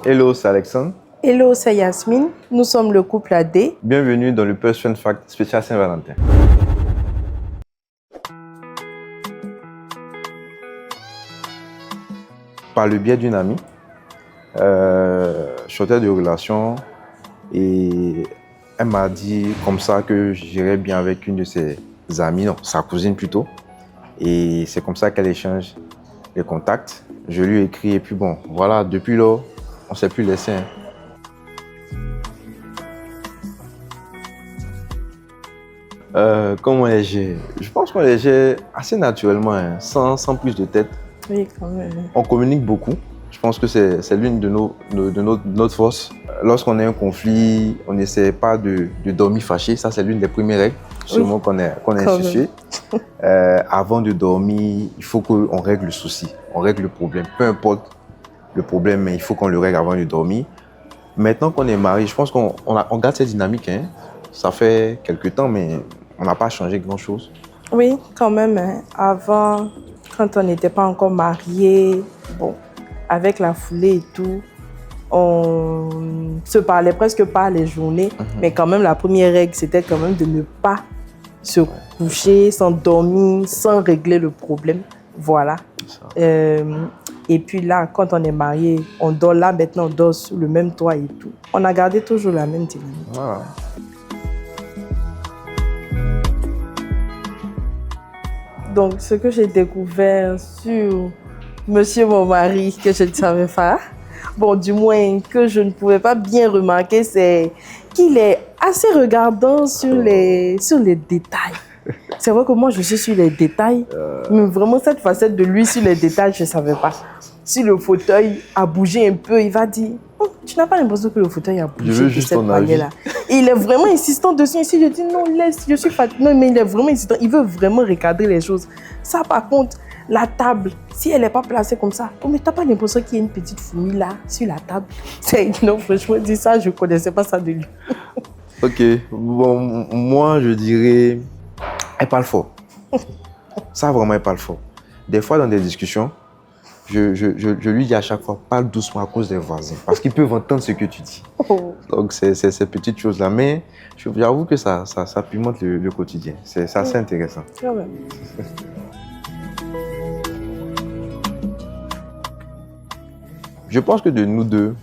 Hello, c'est Alexandre. Hello, c'est Yasmine. Nous sommes le couple AD. Bienvenue dans le Pulse Fun Fact spécial Saint-Valentin. Par le biais d'une amie, je sortais de relation et elle m'a dit comme ça que j'irais bien avec une de ses amies, non, sa cousine plutôt. Et c'est comme ça qu'elle échange les contacts. Je lui ai écrit et puis bon, voilà, depuis là, on ne s'est plus laissé. Comment on les gère? Je pense qu'on les gère assez naturellement, sans plus de tête. Oui, quand même. On communique beaucoup. Je pense que c'est l'une de notre force. Lorsqu'on a un conflit, on n'essaie pas de dormir fâché. Ça, c'est l'une des premières règles sûrement qu'on a instituées. Avant de dormir, il faut qu'on règle le souci, on règle le problème. Peu importe le problème, mais il faut qu'on le règle avant de dormir. Maintenant qu'on est marié, je pense qu'on garde cette dynamique. Ça fait quelques temps, mais on n'a pas changé grand-chose. Oui, quand même. Avant, quand on n'était pas encore mariés, bon, avec la foulée et tout, on se parlait presque pas les journées. Mais quand même, la première règle, c'était quand même de ne pas se coucher sans dormir, sans régler le problème. Voilà. Et puis là, quand on est mariés, on dort là, maintenant on dort sous le même toit et tout. On a gardé toujours la même dynamique. Voilà. Donc, ce que j'ai découvert sur monsieur mon mari, que je ne savais pas, bon, du moins que je ne pouvais pas bien remarquer, c'est qu'il est assez regardant sur les détails. C'est vrai que moi, je suis sur les détails, mais vraiment cette facette de lui sur les détails, je ne savais pas. Si le fauteuil a bougé un peu, il va dire oh, « Tu n'as pas l'impression que le fauteuil a bougé de cette manière-là » Il est vraiment insistant dessus. Ici, je dis « Non, laisse, je suis fatiguée. » Non, mais il est vraiment insistant. Il veut vraiment recadrer les choses. Ça, par contre, la table, si elle n'est pas placée comme ça, oh, mais tu n'as pas l'impression qu'il y a une petite fourmi là, sur la table. Non, franchement, dis ça, je ne connaissais pas ça de lui. Ok, bon, moi, je dirais, elle parle fort. Ça, vraiment, elle parle fort. Des fois, dans des discussions, je lui dis à chaque fois, parle doucement à cause des voisins, parce qu'ils peuvent entendre ce que tu dis. Oh. Donc, c'est ces petites choses-là. Mais j'avoue que ça pimente le quotidien. C'est assez intéressant. Quand même. Je pense que de nous deux,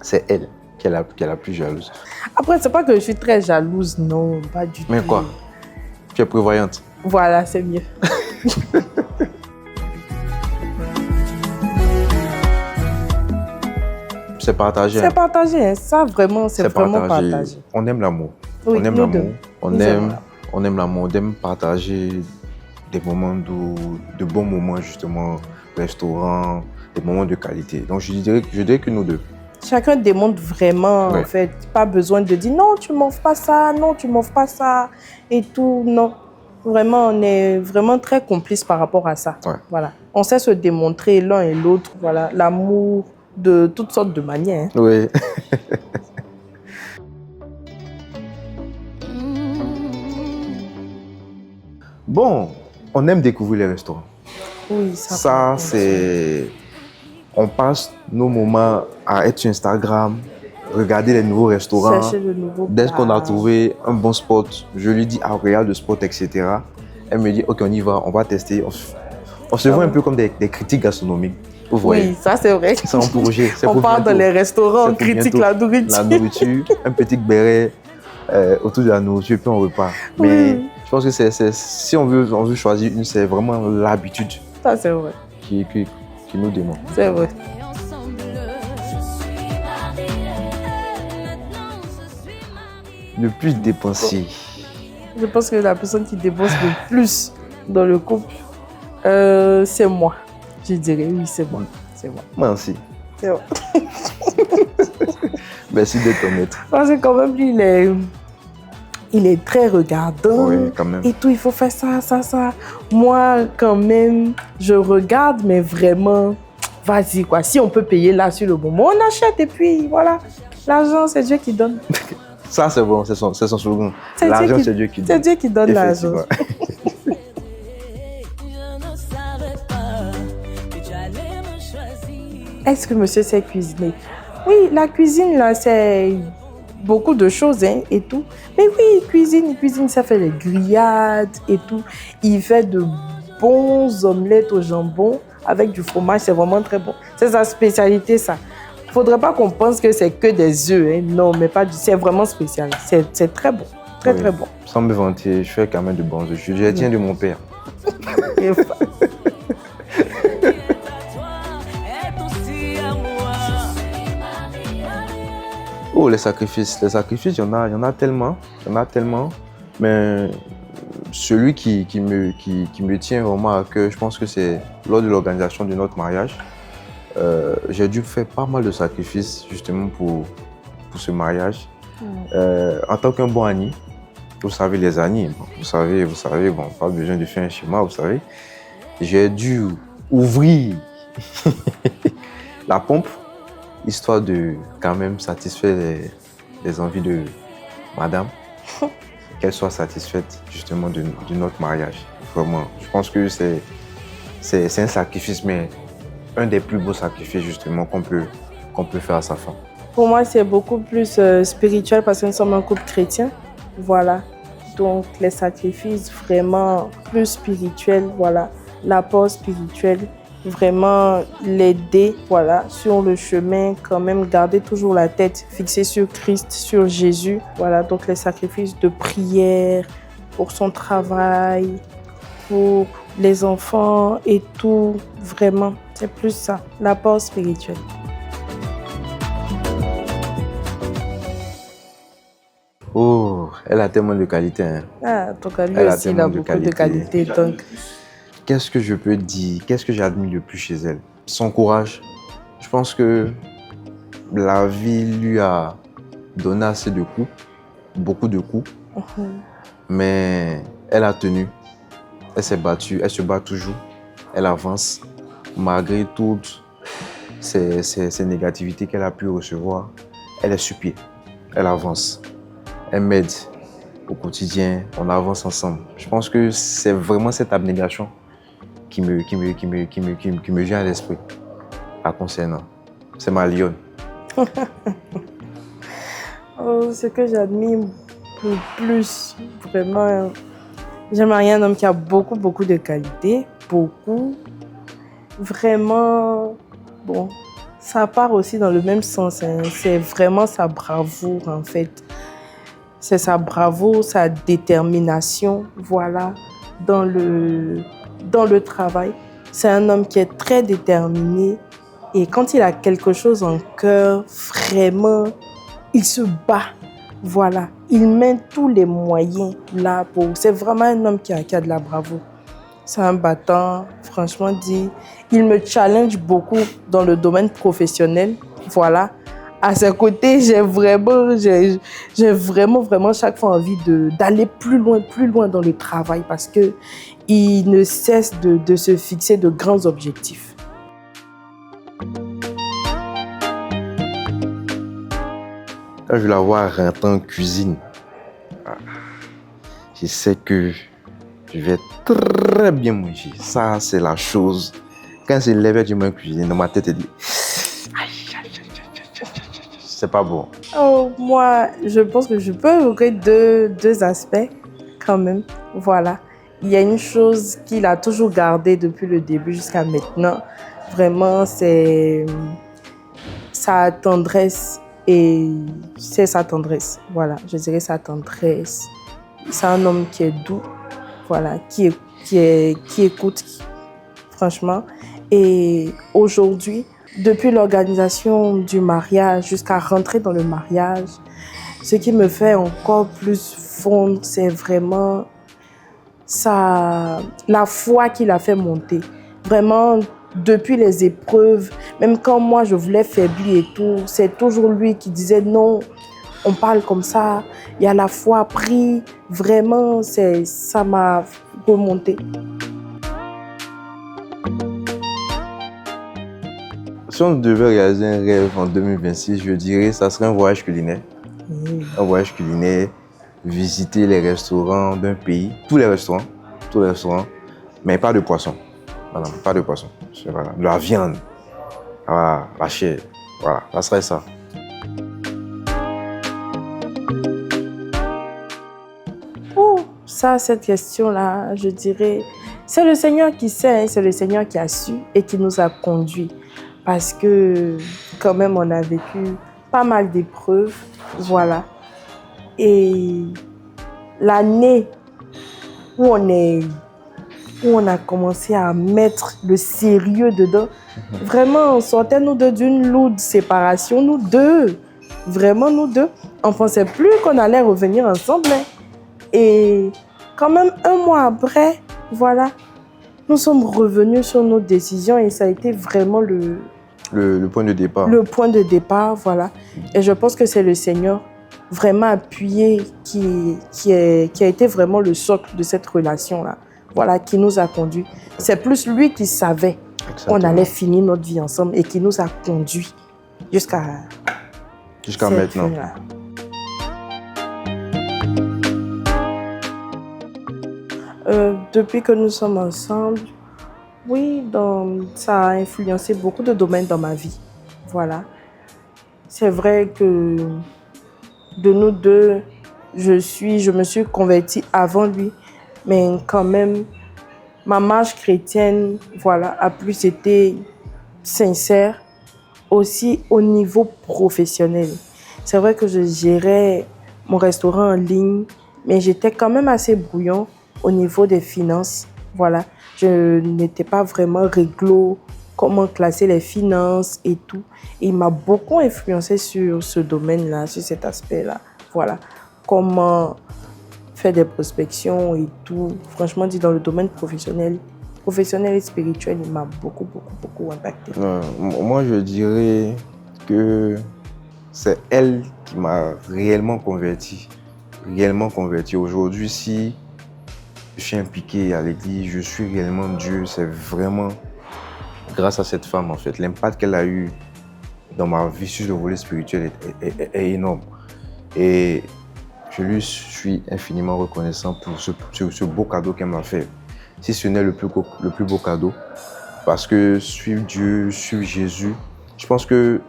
c'est elle qui est la plus jalouse. Après, c'est pas que je suis très jalouse, non, pas du tout. Mais quoi? Tu es prévoyante? Voilà, c'est mieux. C'est partagé. C'est partagé, ça vraiment, c'est vraiment partagé. On aime l'amour. Oui, on aime l'amour. On aime l'amour. On aime partager des moments de bons moments, justement, restaurant, des moments de qualité. Donc, je dirais que nous deux. Chacun démontre vraiment, en fait, pas besoin de dire non, tu m'offres pas ça, non, tu m'offres pas ça et tout. Non, vraiment, on est vraiment très complices par rapport à ça. Ouais. Voilà. On sait se démontrer l'un et l'autre, voilà, l'amour de toutes sortes de manières. Oui. Bon, on aime découvrir les restaurants. Oui, ça c'est... On passe nos moments à être sur Instagram, regarder les nouveaux restaurants. Chercher le nouveau Dès qu'on a trouvé un bon spot, je lui dis, ah, regarde le spot, etc. Elle me dit, ok, on y va, on va tester. On se voit un peu comme des critiques gastronomiques. Vous voyez. Oui, ça c'est vrai. C'est un projet. On part dans les restaurants, on critique la nourriture. La nourriture, un petit béret autour de la nourriture, puis on repart. Mais je pense que si on veut choisir une, c'est vraiment l'habitude. Ça c'est vrai. Qui nous demande. C'est vrai. Le plus dépensé. Je pense que la personne qui dépense le plus dans le couple, c'est moi. Je dirais oui, c'est moi. C'est moi. Merci. C'est moi. Merci d'être honnête. Parce que quand même, lui, il est très regardant. Oui, quand même. Et tout, il faut faire ça, ça, ça. Moi, quand même, je regarde, mais vraiment, vas-y, quoi. Si on peut payer là sur le moment, on achète et puis voilà. L'argent, c'est Dieu qui donne. Ça, c'est bon, c'est son slogan. L'argent, c'est Dieu qui donne. C'est Dieu qui donne l'argent. est-ce que monsieur sait cuisiner? Oui, la cuisine, là, c'est beaucoup de choses hein, et tout. Mais oui, il cuisine, ça fait les grillades et tout. Il fait de bons omelettes au jambon avec du fromage, c'est vraiment très bon. C'est sa spécialité, ça. Faudrait pas qu'on pense que c'est que des œufs. Hein. Non, mais pas du... C'est vraiment spécial. C'est très bon. Très, oui. Très bon. Sans me vanter, je fais quand même de bons œufs. Je tiens de mon père. Oh, les sacrifices, il y en a tellement, mais celui qui me tient vraiment à cœur, je pense que c'est lors de l'organisation de notre mariage. J'ai dû faire pas mal de sacrifices justement pour ce mariage. En tant qu'un bon Ani, vous savez les Ani, vous savez, bon, pas besoin de faire un schéma, vous savez. J'ai dû ouvrir la pompe, histoire de quand même satisfaire les envies de madame, qu'elle soit satisfaite justement de notre mariage. Vraiment, je pense que c'est un sacrifice, mais un des plus beaux sacrifices justement qu'on peut faire à sa femme. Pour moi, c'est beaucoup plus spirituel parce que nous sommes un couple chrétien. Voilà. Donc, les sacrifices vraiment plus spirituels, voilà. L'apport spirituel, vraiment l'aider, voilà, sur le chemin, quand même garder toujours la tête fixée sur Christ, sur Jésus. Voilà, donc les sacrifices de prière pour son travail, pour les enfants et tout, vraiment, c'est plus ça, l'apport spirituel. Oh, elle a tellement de qualités. Hein. Ah, ton lui aussi, il a beaucoup de qualités. Donc... Qu'est-ce que je peux dire? Qu'est-ce que j'admire le plus chez elle? Son courage. Je pense que la vie lui a donné assez de coups, beaucoup de coups. Mais elle a tenu, elle s'est battue, elle se bat toujours, elle avance. Malgré toutes ces négativités qu'elle a pu recevoir, elle est sur pied, elle avance. Elle m'aide au quotidien, on avance ensemble. Je pense que c'est vraiment cette abnégation qui me vient à l'esprit, la concernant. C'est ma lionne. Oh, ce que j'admire le plus, vraiment, j'aimerais un homme qui a beaucoup de qualités, beaucoup. Vraiment, bon, ça part aussi dans le même sens. Hein. C'est vraiment sa bravoure, en fait. C'est sa bravoure, sa détermination, voilà, dans le travail. C'est un homme qui est très déterminé et quand il a quelque chose en cœur, vraiment, il se bat, voilà. Il met tous les moyens là pour... C'est vraiment un homme qui a de la bravoure. C'est un battant, franchement dit. Il me challenge beaucoup dans le domaine professionnel, voilà. À ses côtés, j'ai vraiment chaque fois envie d'aller plus loin dans le travail parce qu'il ne cesse de se fixer de grands objectifs. Quand je la vois rentrer en cuisine, je sais que je vais très bien manger. Ça, c'est la chose. Quand je lève du moins cuisine, dans ma tête, elle dit... C'est pas bon. Oh, moi, je pense que je peux évoquer deux aspects quand même. Voilà. Il y a une chose qu'il a toujours gardée depuis le début jusqu'à maintenant. Vraiment, c'est sa tendresse. Et c'est sa tendresse. Voilà, je dirais sa tendresse. C'est un homme qui est doux. Voilà, qui écoute, franchement. Et aujourd'hui, depuis l'organisation du mariage jusqu'à rentrer dans le mariage, ce qui me fait encore plus fondre, c'est vraiment la foi qu'il a fait monter. Vraiment, depuis les épreuves, même quand moi je voulais faiblir et tout, c'est toujours lui qui disait non, on parle comme ça, il y a la foi pris. Vraiment, ça m'a remonté. Si on devait réaliser un rêve en 2026, je dirais que ça serait un voyage culinaire. Un voyage culinaire, visiter les restaurants d'un pays, tous les restaurants, mais pas de poisson. Voilà, pas de poisson. Voilà. De la viande. à la chair. Voilà, ça serait ça. Oh, ça, cette question-là, je dirais, c'est le Seigneur qui sait, hein, c'est le Seigneur qui a su et qui nous a conduits. Parce que, quand même, on a vécu pas mal d'épreuves, voilà. Et l'année où on a commencé à mettre le sérieux dedans, vraiment, on sortait nous deux d'une lourde séparation, nous deux. Vraiment, nous deux. On ne pensait plus qu'on allait revenir ensemble. Hein. Et quand même, un mois après, voilà, nous sommes revenus sur nos décisions et ça a été vraiment le point de départ. Le point de départ, voilà. Et je pense que c'est le Seigneur vraiment appuyé qui a été vraiment le socle de cette relation-là. Voilà, qui nous a conduits. C'est plus lui qui savait qu'on allait finir notre vie ensemble et qui nous a conduits jusqu'à maintenant. Depuis que nous sommes ensemble, oui, ça a influencé beaucoup de domaines dans ma vie. Voilà. C'est vrai que de nous deux, je me suis convertie avant lui, mais quand même, ma marche chrétienne, voilà, a plus été sincère, aussi au niveau professionnel. C'est vrai que je gérais mon restaurant en ligne, mais j'étais quand même assez brouillon au niveau des finances, voilà. Je n'étais pas vraiment réglo, comment classer les finances et tout. Et il m'a beaucoup influencé sur ce domaine-là, sur cet aspect-là. Voilà. Comment faire des prospections et tout. Franchement, dit dans le domaine professionnel et spirituel, il m'a beaucoup impacté. Moi, je dirais que c'est elle qui m'a réellement converti. Aujourd'hui, si je suis impliqué à l'église, je suis réellement Dieu, c'est vraiment grâce à cette femme en fait. L'impact qu'elle a eu dans ma vie sur le volet spirituel est énorme. Et je lui suis infiniment reconnaissant pour ce beau cadeau qu'elle m'a fait. Si ce n'est le plus beau cadeau, parce que suivre Dieu, suivre Jésus, je pense que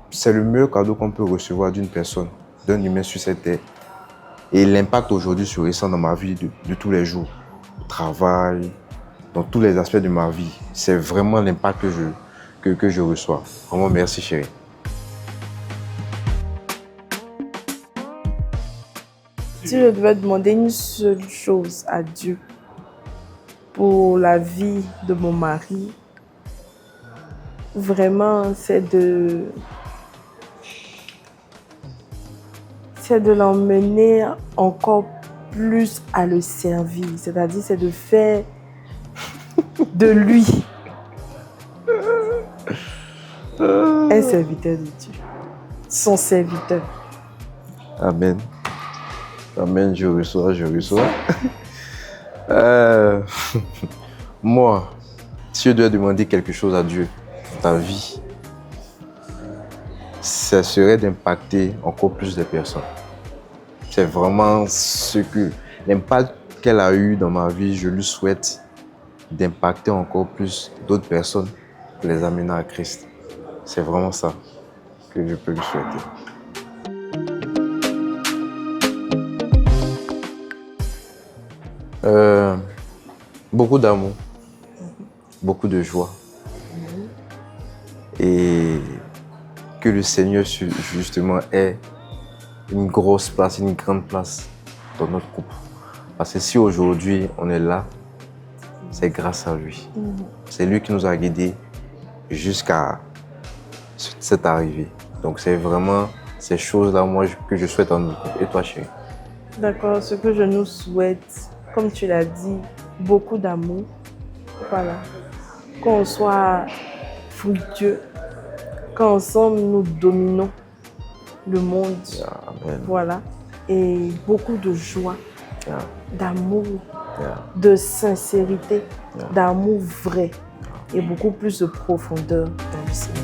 c'est le meilleur cadeau qu'on peut recevoir d'une personne, d'un humain sur cette terre. Et l'impact aujourd'hui se ressent dans ma vie de tous les jours, au travail, dans tous les aspects de ma vie. C'est vraiment l'impact que je reçois. Vraiment, merci chérie. Si je devais demander une seule chose à Dieu pour la vie de mon mari, vraiment, c'est de l'emmener encore plus à le servir. C'est-à-dire, c'est de faire de lui un serviteur de Dieu. Son serviteur. Amen. Amen, je reçois. Moi, si je dois demander quelque chose à Dieu dans ta vie, ça serait d'impacter encore plus de personnes. C'est vraiment l'impact qu'elle a eu dans ma vie, je lui souhaite d'impacter encore plus d'autres personnes pour les amener à Christ. C'est vraiment ça que je peux lui souhaiter. Beaucoup d'amour, beaucoup de joie et que le Seigneur justement ait une grosse place, une grande place dans notre couple. Parce que si aujourd'hui on est là, c'est grâce à lui. C'est lui qui nous a guidés jusqu'à cette arrivée. Donc c'est vraiment ces choses-là moi que je souhaite en nous. Et toi chérie? D'accord, ce que je nous souhaite, comme tu l'as dit, beaucoup d'amour. Voilà. Qu'on soit fructueux, qu'ensemble nous dominons le monde. Amen. Voilà. Et beaucoup de joie, d'amour, de sincérité, d'amour vrai et beaucoup plus de profondeur dans le Seigneur.